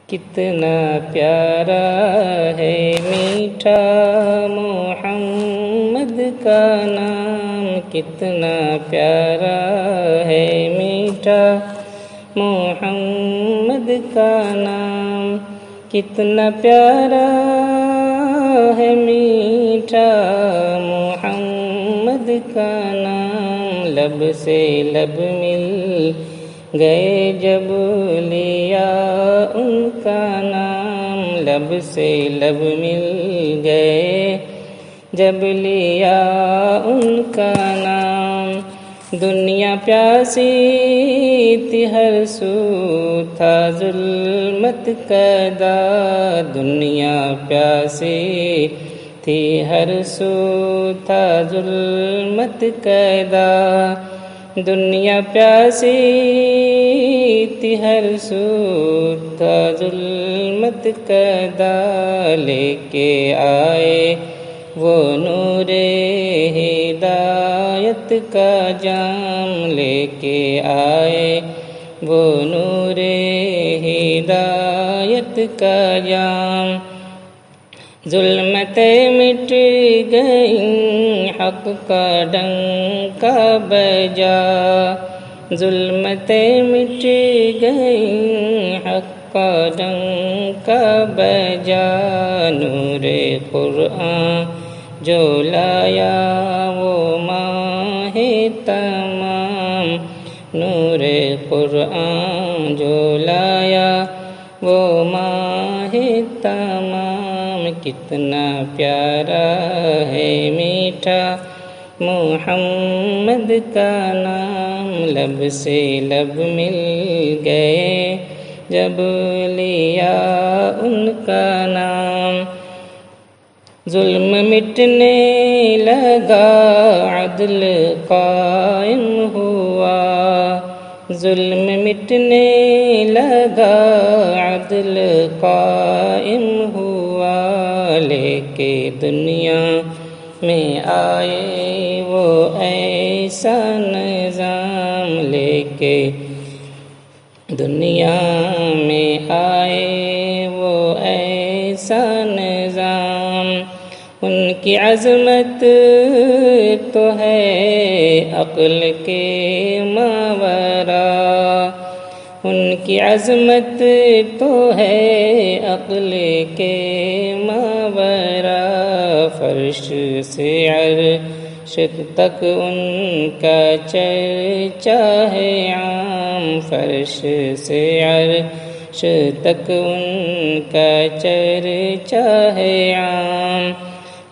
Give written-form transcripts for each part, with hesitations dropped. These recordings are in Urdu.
کتنا پیارا ہے میٹھا محمد کا نام، کتنا پیارا ہے میٹھا محمد کا نام، کتنا پیارا ہے میٹھا محمد کا نام۔ لب سے لب مل گئے جب لیا ان کا نام، لب سے لب مل گئے جب لیا ان کا نام۔ دنیا پیاسی تھی ہر سو تھا ظلمت قیدا، دنیا پیاسی تھی ہر سو تھا ظلمت قیدا، دنیا پیاسی تھی ہر سو تھا ظلمت قیدا، لے کے آئے وہ نور ہدایت کا جام، لے کے آئے وہ نور ہدایت کا جام۔ ظلمتیں مٹ گئیں حق کا ڈنکا بجا، ظلمتیں مٹ گئیں حق کا ڈنکا بجا، نور قرآن جو لایا وہ ماہ تمام، نور قرآن جو لایا وہ ماہ تمام۔ کتنا پیارا ہے میٹھا محمد کا نام، لب سے لب مل گئے جب لیا ان کا نام۔ ظلم مٹنے لگا عدل قائم ہوا، ظلم مٹنے لگا عدل قائم ہوا، لے کے دنیا میں آئے وہ ایسا نظام، لے کے دنیا میں آئے وہ ایسا نظام۔ ان کی عظمت تو ہے عقل کے ماورا، ان کی عظمت تو ہے عقل کے ماورا، فرش سے عرش تک ان کا چرچا ہے عام، فرش سے عرش تک ان کا چرچا ہے عام۔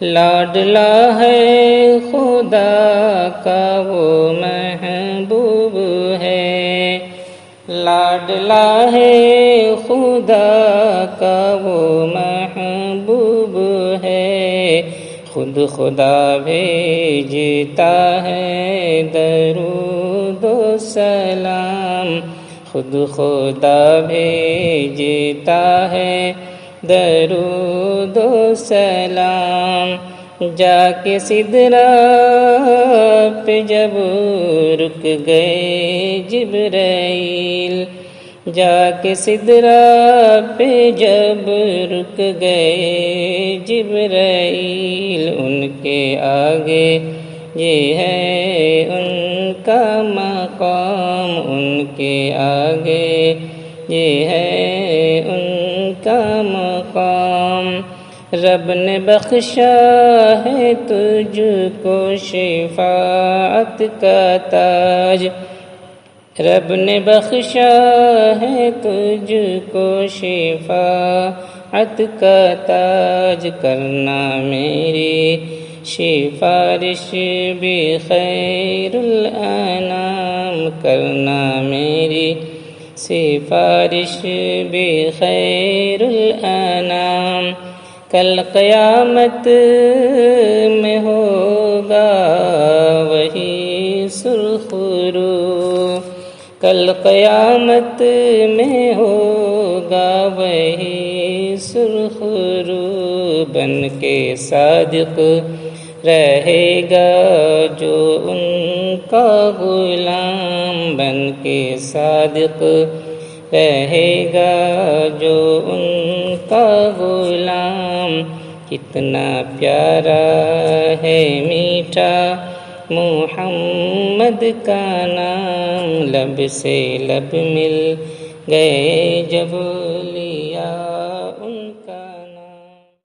لاڈلا ہے خدا کا وہ محبوب ہے، لاڈلا ہے خدا کا وہ محبوب ہے، خود خدا بھیجتا ہے درود و سلام، خود خدا بھیجتا ہے درود و سلام۔ جا کے سدرا پہ جب رک گئے جبرائیل، جا کے سدرا پہ جب رک گئے جبرائیل، ان کے آگے یہ ہے ان کا مقام، ان کے آگے یہ ہے ان کا مقام۔ رب نے بخشا ہے تجھ کو شفاعت کا تاج، رب نے بخشا ہے تجھ کو شفاعت کا تاج، کرنا میری سفارش بخیر الانام، کرنا میری سفارش بخیر الانام۔ کل قیامت میں ہوگا وہی سرخ رو، کل قیامت میں ہوگا وہی سرخ رو، بن کے صادق رہے گا جو ان کا غلام، بن کے صادق رہے گا جو ان کا غلام۔ کتنا پیارا ہے میٹھا محمد کا نام، لب سے لب مل گئے جب لیا